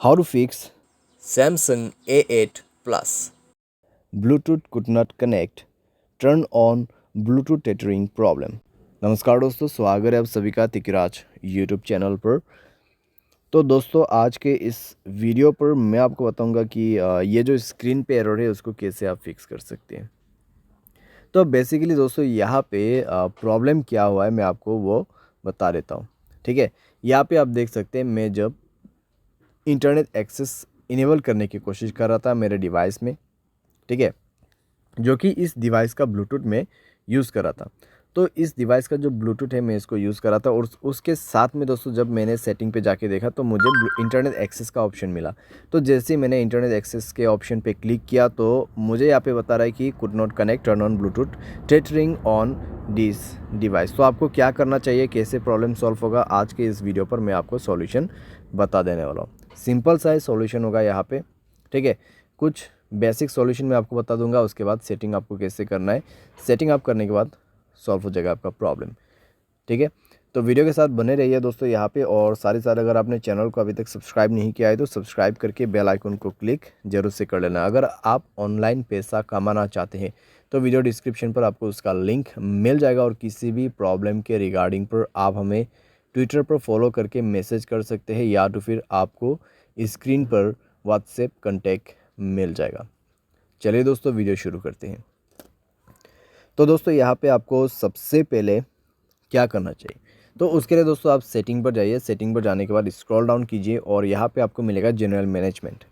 How to fix Samsung A8 Plus. Bluetooth could not connect, turn on Bluetooth tethering problem। नमस्कार दोस्तों, स्वागत है आप सभी का तिकराज यूट्यूब चैनल पर। तो दोस्तों आज के इस वीडियो पर मैं आपको बताऊंगा कि ये जो स्क्रीन पे एरर है उसको कैसे आप फिक्स कर सकते हैं। तो बेसिकली दोस्तों यहाँ पे प्रॉब्लम क्या हुआ है मैं आपको वो बता देता हूँ। ठीक है, यहाँ पे आप देख सकते हैं मैं जब इंटरनेट एक्सेस इनेबल करने की कोशिश कर रहा था मेरे डिवाइस में, ठीक है, जो कि इस डिवाइस का ब्लूटूथ में यूज़ कर रहा था। तो इस डिवाइस का जो ब्लूटूथ है मैं इसको यूज़ कर रहा था और उसके साथ में दोस्तों जब मैंने सेटिंग पे जाके देखा तो मुझे इंटरनेट एक्सेस का ऑप्शन मिला। तो जैसे ही मैंने इंटरनेट एक्सेस के ऑप्शन पे क्लिक किया तो मुझे यहाँ पे बता रहा है कि could not connect, turn on Bluetooth tethering on this device. तो आपको क्या करना चाहिए, कैसे प्रॉब्लम सॉल्व होगा, आज के इस वीडियो पर मैं आपको सॉल्यूशन बता देने वाला हूँ। सिंपल सा सॉल्यूशन होगा यहाँ पे, ठीक है। कुछ बेसिक सॉल्यूशन मैं आपको बता दूंगा, उसके बाद सेटिंग आपको कैसे करना है। सेटिंग आप करने के बाद सॉल्व हो जाएगा आपका प्रॉब्लम, ठीक है। तो वीडियो के साथ बने रहिए दोस्तों यहाँ पे, और साथ अगर आपने चैनल को अभी तक सब्सक्राइब नहीं किया है तो सब्सक्राइब करके बेल आइकन को क्लिक जरूर से कर लेना। अगर आप ऑनलाइन पैसा कमाना चाहते हैं तो वीडियो डिस्क्रिप्शन पर आपको उसका लिंक मिल जाएगा, और किसी भी प्रॉब्लम के रिगार्डिंग पर आप हमें ट्विटर पर फॉलो करके मैसेज कर सकते हैं, या तो फिर आपको स्क्रीन पर व्हाट्सएप कॉन्टैक्ट मिल जाएगा। चलिए दोस्तों वीडियो शुरू करते हैं। तो दोस्तों यहाँ पे आपको सबसे पहले क्या करना चाहिए, तो उसके लिए दोस्तों आप सेटिंग पर जाइए। सेटिंग पर जाने के बाद स्क्रॉल डाउन कीजिए और यहाँ पे आपको मिलेगा जनरल मैनेजमेंट।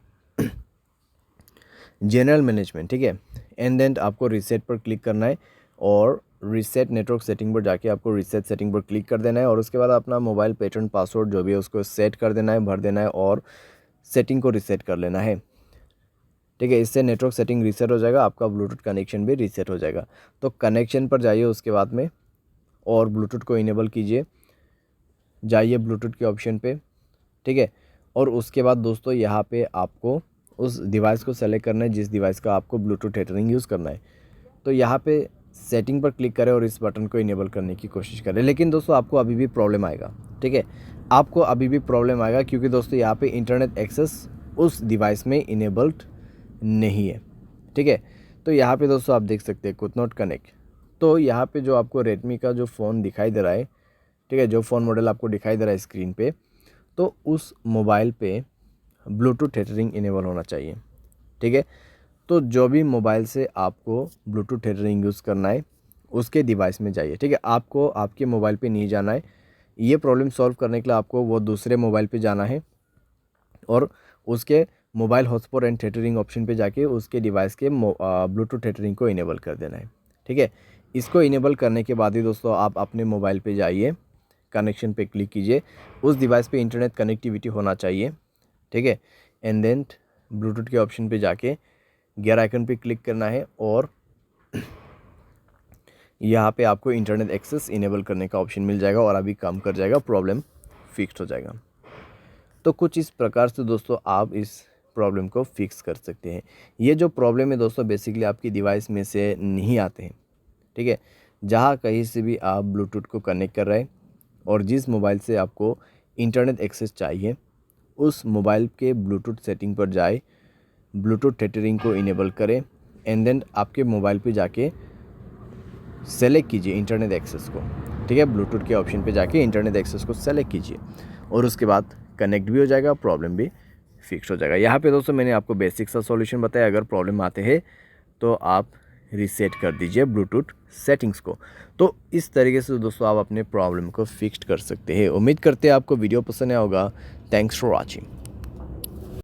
जनरल मैनेजमेंट, ठीक है। एंड देन आपको रीसेट पर क्लिक करना है और रीसेट नेटवर्क सेटिंग पर जाके आपको रीसेट सेटिंग पर क्लिक कर देना है, और उसके बाद अपना मोबाइल पैटर्न पासवर्ड जो भी है उसको सेट कर देना है, भर देना है और सेटिंग को रीसेट कर लेना है, ठीक है। इससे नेटवर्क सेटिंग रीसेट हो जाएगा, आपका ब्लूटूथ कनेक्शन भी रीसेट हो जाएगा। तो कनेक्शन पर जाइए उसके बाद में और ब्लूटूथ को इनेबल कीजिए, जाइए ब्लूटूथ के ऑप्शन पे, ठीक है। और उसके बाद दोस्तों यहाँ पे आपको उस डिवाइस को सेलेक्ट करना है जिस डिवाइस का आपको ब्लूटूथ टेथरिंग यूज़ करना है। तो यहाँ पे सेटिंग पर क्लिक करें और इस बटन को इनेबल करने की कोशिश करें। लेकिन दोस्तों आपको अभी भी प्रॉब्लम आएगा, ठीक है, आपको अभी भी प्रॉब्लम आएगा, क्योंकि दोस्तों यहाँ पे इंटरनेट एक्सेस उस डिवाइस में इनेबल्ड नहीं है, ठीक है। तो यहाँ पे दोस्तों आप देख सकते हैं कुड नॉट कनेक्ट। तो यहाँ पे जो आपको रेडमी का जो फ़ोन दिखाई दे रहा है, ठीक है, जो फ़ोन मॉडल आपको दिखाई दे रहा है स्क्रीन पे, तो उस मोबाइल पे ब्लूटूथ टेथरिंग इनेबल होना चाहिए, ठीक है। तो जो भी मोबाइल से आपको ब्लूटूथ टेथरिंग यूज़ करना है उसके डिवाइस में जाइए, ठीक है। आपको आपके मोबाइल पे नहीं जाना है, ये प्रॉब्लम सॉल्व करने के लिए आपको वो दूसरे मोबाइल पे जाना है और उसके mobile hotspot and tethering option पे जाके उसके डिवाइस के ब्लूटूथ टेथरिंग को इनेबल कर देना है, ठीक है। इसको इनेबल करने के बाद ही दोस्तों आप अपने मोबाइल पे जाइए, कनेक्शन पे क्लिक कीजिए, उस डिवाइस पे इंटरनेट कनेक्टिविटी होना चाहिए, ठीक है। एंड देन ब्लूटूथ के ऑप्शन पे जाके गियर आइकन पे क्लिक करना है और यहाँ पे आपको इंटरनेट एक्सेस इनेबल करने का ऑप्शन मिल जाएगा और अभी काम कर जाएगा, प्रॉब्लम फिक्स हो जाएगा। तो कुछ इस प्रकार से दोस्तों आप इस प्रॉब्लम को फिक्स कर सकते हैं। ये जो प्रॉब्लम है दोस्तों बेसिकली आपकी डिवाइस में से नहीं आते हैं, ठीक है। जहाँ कहीं से भी आप ब्लूटूथ को कनेक्ट कर रहे हैं और जिस मोबाइल से आपको इंटरनेट एक्सेस चाहिए उस मोबाइल के ब्लूटूथ सेटिंग पर जाए, ब्लूटूथ टेथरिंग को इनेबल करें एंड देन आपके मोबाइल पे जाके सेलेक्ट कीजिए इंटरनेट एक्सेस को, ठीक है। ब्लूटूथ के ऑप्शन पे जाके इंटरनेट एक्सेस को सेलेक्ट कीजिए और उसके बाद कनेक्ट भी हो जाएगा, प्रॉब्लम भी फिक्स हो जाएगा। यहाँ पे दोस्तों मैंने आपको बेसिक सा सॉल्यूशन बताया। अगर प्रॉब्लम आते हैं तो आप रीसेट कर दीजिए ब्लूटूथ सेटिंग्स को। तो इस तरीके से दोस्तों आप अपने प्रॉब्लम को फिक्स कर सकते हैं। उम्मीद करते हैं आपको वीडियो पसंद आया होगा। Thanks for watching.